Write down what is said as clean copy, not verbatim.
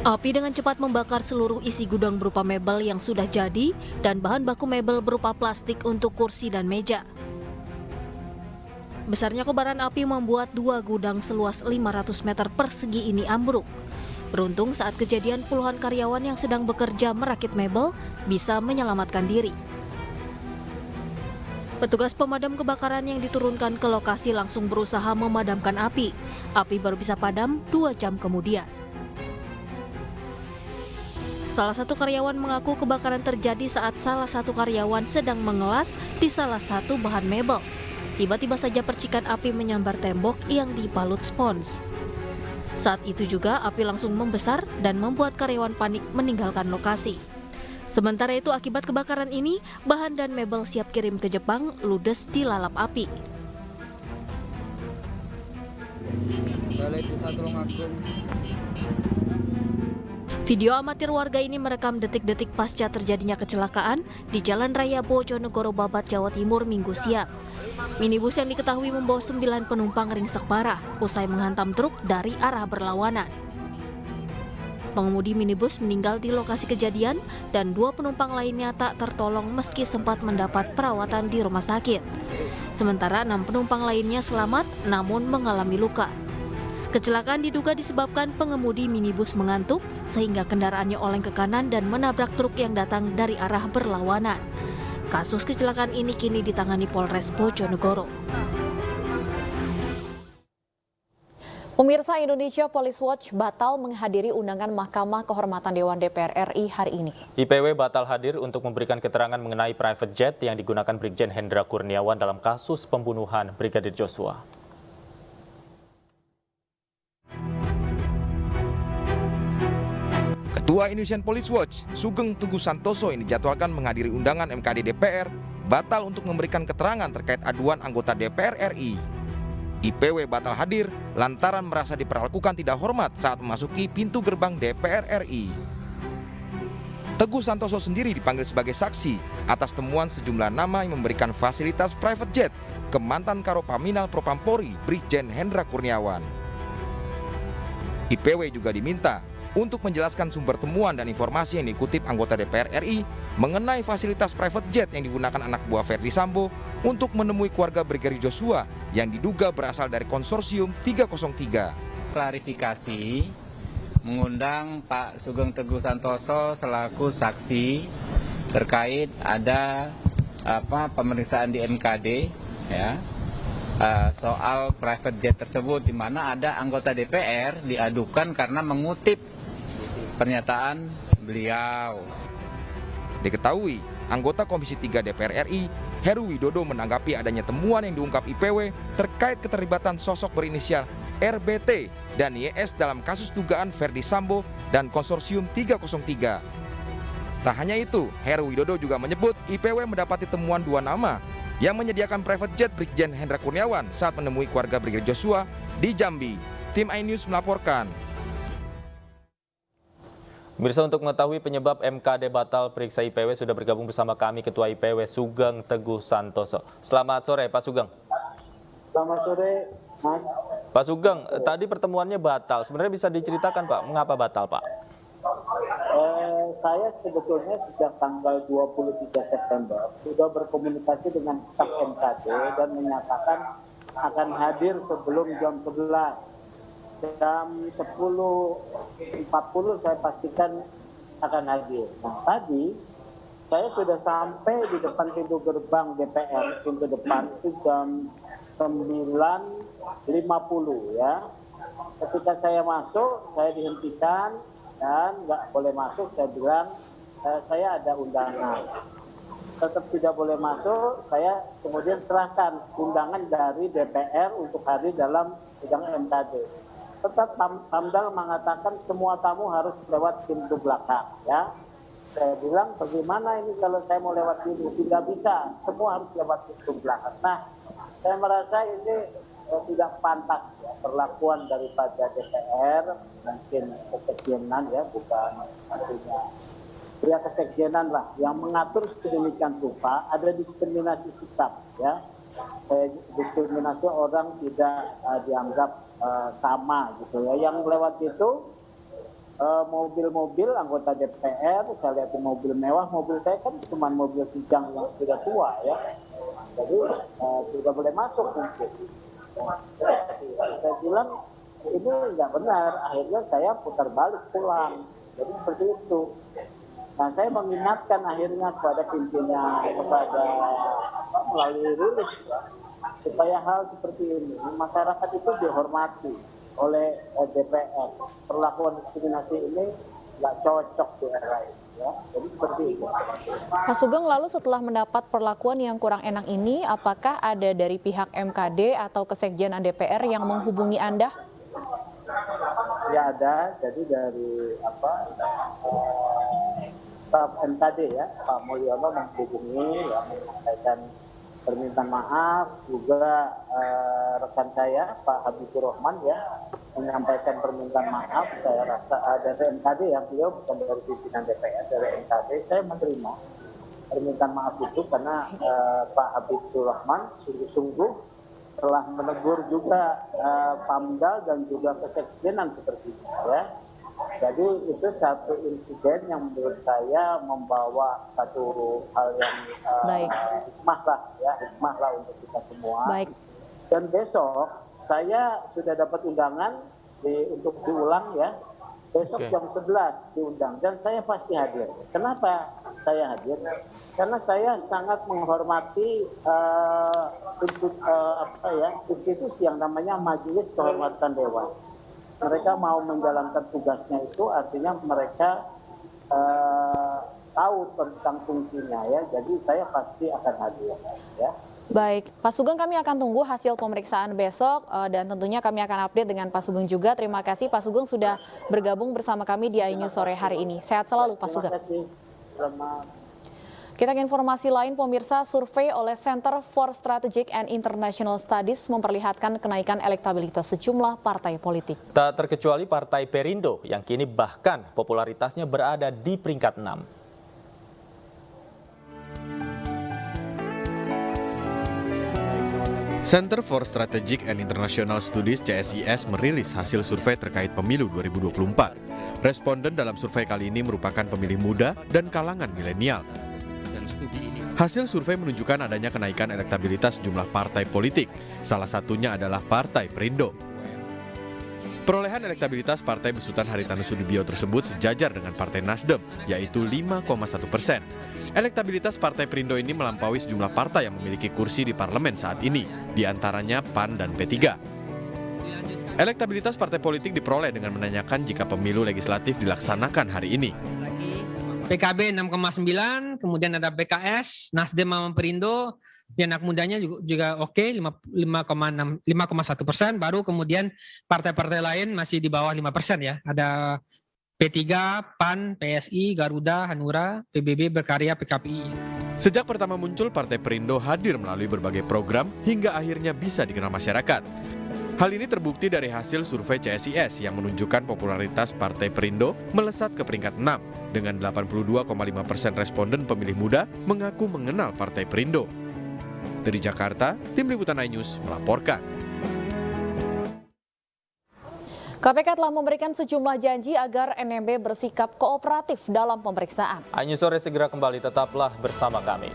Api dengan cepat membakar seluruh isi gudang berupa mebel yang sudah jadi dan bahan baku mebel berupa plastik untuk kursi dan meja. Besarnya kobaran api membuat dua gudang seluas 500 meter persegi ini ambruk. Beruntung saat kejadian puluhan karyawan yang sedang bekerja merakit mebel bisa menyelamatkan diri. Petugas pemadam kebakaran yang diturunkan ke lokasi langsung berusaha memadamkan api. Api baru bisa padam 2 jam kemudian. Salah satu karyawan mengaku kebakaran terjadi saat salah satu karyawan sedang mengelas di salah satu bahan mebel. Tiba-tiba saja percikan api menyambar tembok yang dibalut spons. Saat itu juga api langsung membesar dan membuat karyawan panik meninggalkan lokasi. Sementara itu akibat kebakaran ini, bahan dan mebel siap kirim ke Jepang ludes dilalap api. Video amatir warga ini merekam detik-detik pasca terjadinya kecelakaan di Jalan Raya Bojonegoro Babat, Jawa Timur Minggu siang. Minibus yang diketahui membawa 9 penumpang ringsek parah usai menghantam truk dari arah berlawanan. Pengemudi minibus meninggal di lokasi kejadian dan 2 penumpang lainnya tak tertolong meski sempat mendapat perawatan di rumah sakit. Sementara 6 penumpang lainnya selamat namun mengalami luka. Kecelakaan diduga disebabkan pengemudi minibus mengantuk sehingga kendaraannya oleng ke kanan dan menabrak truk yang datang dari arah berlawanan. Kasus kecelakaan ini kini ditangani Polres Bojonegoro. Pemirsa, Indonesia Police Watch batal menghadiri undangan Mahkamah Kehormatan Dewan DPR RI hari ini. IPW batal hadir untuk memberikan keterangan mengenai private jet yang digunakan Brigjen Hendra Kurniawan dalam kasus pembunuhan Brigadir Joshua. Ketua Indonesian Police Watch, Sugeng Teguh Santoso yang dijadwalkan menghadiri undangan MKD DPR, batal untuk memberikan keterangan terkait aduan anggota DPR RI. IPW batal hadir lantaran merasa diperlakukan tidak hormat saat memasuki pintu gerbang DPR RI. Teguh Santoso sendiri dipanggil sebagai saksi atas temuan sejumlah nama yang memberikan fasilitas private jet ke mantan Karopaminal Propampori, Brigjen Hendra Kurniawan. IPW juga diminta untuk menjelaskan sumber temuan dan informasi yang dikutip anggota DPR RI mengenai fasilitas private jet yang digunakan anak buah Ferdi Sambo untuk menemui keluarga Brigadir Joshua yang diduga berasal dari konsorsium 303. Klarifikasi mengundang Pak Sugeng Teguh Santoso selaku saksi terkait ada pemeriksaan di MKD ya. Soal private jet tersebut di mana ada anggota DPR diadukan karena mengutip pernyataan beliau. Diketahui, anggota Komisi 3 DPR RI, Heru Widodo menanggapi adanya temuan yang diungkap IPW terkait keterlibatan sosok berinisial RBT dan YS dalam kasus dugaan Ferdi Sambo dan konsorsium 303. Tak hanya itu, Heru Widodo juga menyebut IPW mendapati temuan 2 nama yang menyediakan private jet Brigjen Hendra Kurniawan saat menemui keluarga Brigadir Joshua di Jambi. Tim iNews melaporkan. Pemirsa, untuk mengetahui penyebab MKD batal periksa IPW sudah bergabung bersama kami Ketua IPW Sugeng Teguh Santoso. Selamat sore Pak Sugeng. Selamat sore Mas. Pak Sugeng, tadi pertemuannya batal. Sebenarnya bisa diceritakan Pak, mengapa batal Pak? Saya sebetulnya sejak tanggal 23 September sudah berkomunikasi dengan staf MKD dan menyatakan akan hadir sebelum jam 11. Jam 10.40 saya pastikan akan hadir. Nah, tadi saya sudah sampai di depan pintu gerbang DPR, pintu depan itu jam 9.50 ya. Ketika saya masuk, saya dihentikan dan nggak boleh masuk. Saya bilang saya ada undangan. Tetap tidak boleh masuk. Saya kemudian serahkan undangan dari DPR untuk hadir dalam sidang MKD. Tetap Pamdal mengatakan semua tamu harus lewat pintu belakang ya. Saya bilang bagaimana ini kalau saya mau lewat sini? Tidak bisa, semua harus lewat pintu belakang. Nah, saya merasa ini tidak pantas ya, perlakuan daripada DPR, mungkin kesekjenan ya, bukan artinya pria kesekjenan lah yang mengatur sedemikian rupa, ada diskriminasi sikap ya. Saya diskriminasi orang tidak dianggap sama gitu ya. Yang lewat situ mobil-mobil anggota DPR, saya lihat mobil mewah, mobil saya kan cuma mobil Kijang yang sudah tua ya, jadi tidak boleh masuk mungkin. Saya bilang ini nggak benar, akhirnya saya putar balik pulang, jadi seperti itu. Nah, saya mengingatkan akhirnya kepada pimpinan, kepada melalui rilis ya, supaya hal seperti ini masyarakat itu dihormati oleh DPR. Perlakuan diskriminasi ini nggak cocok di era ini ya. Jadi seperti itu. Pak Sugeng, lalu setelah mendapat perlakuan yang kurang enak ini, apakah ada dari pihak MKD atau Kesekjenan DPR yang menghubungi Anda? Ya ada, jadi dari staf MKD ya, Pak Mulyono menghubungi ya, menyampaikan permintaan maaf, juga rekan saya Pak Habibur Rahman ya menyampaikan permintaan maaf. Saya rasa dari MKD ya, beliau bukan dari pimpinan DPR, dari MKD. Saya menerima permintaan maaf itu karena Pak Habibur Rahman sungguh-sungguh telah menegur juga Pamdal dan juga Kesekjenan seperti itu ya. Jadi itu satu insiden yang menurut saya membawa satu hal yang hikmah lah untuk kita semua. Baik. Dan besok saya sudah dapat undangan untuk diulang ya. Besok jam 11 diundang dan saya pasti hadir. Kenapa saya hadir? Karena saya sangat menghormati institusi yang namanya Majelis Kehormatan Dewan. Mereka mau menjalankan tugasnya itu artinya mereka tahu tentang fungsinya ya. Jadi saya pasti akan hadir ya. Baik, Pak Sugeng, kami akan tunggu hasil pemeriksaan besok dan tentunya kami akan update dengan Pak Sugeng juga. Terima kasih Pak Sugeng sudah bergabung bersama kami di iNews sore hari ini. Sehat selalu Pak Sugeng. Terima kasih. Selamat. Kita ke informasi lain, pemirsa. Survei oleh Center for Strategic and International Studies memperlihatkan kenaikan elektabilitas sejumlah partai politik. Tak terkecuali Partai Perindo yang kini bahkan popularitasnya berada di peringkat 6. Center for Strategic and International Studies CSIS merilis hasil survei terkait pemilu 2024. Responden dalam survei kali ini merupakan pemilih muda dan kalangan milenial. Hasil survei menunjukkan adanya kenaikan elektabilitas jumlah partai politik, salah satunya adalah Partai Perindo. Perolehan elektabilitas Partai Besutan Haritanu Sudibyo tersebut sejajar dengan Partai Nasdem, yaitu 5,1%. Elektabilitas Partai Perindo ini melampaui sejumlah partai yang memiliki kursi di parlemen saat ini, di antaranya PAN dan P3. Elektabilitas partai politik diperoleh dengan menanyakan jika pemilu legislatif dilaksanakan hari ini. PKB 6,9, kemudian ada PKS, Nasdem sama Perindo, yang anak mudanya juga oke, 5,1%, baru kemudian partai-partai lain masih di bawah 5% ya. Ada P3, PAN, PSI, Garuda, Hanura, PBB, Berkarya, PKPI. Sejak pertama muncul, Partai Perindo hadir melalui berbagai program hingga akhirnya bisa dikenal masyarakat. Hal ini terbukti dari hasil survei CSIS yang menunjukkan popularitas Partai Perindo melesat ke peringkat 6 dengan 82,5% responden pemilih muda mengaku mengenal Partai Perindo. Dari Jakarta, Tim Liputan iNews melaporkan. KPK telah memberikan sejumlah janji agar NMB bersikap kooperatif dalam pemeriksaan. iNews sore segera kembali, tetaplah bersama kami.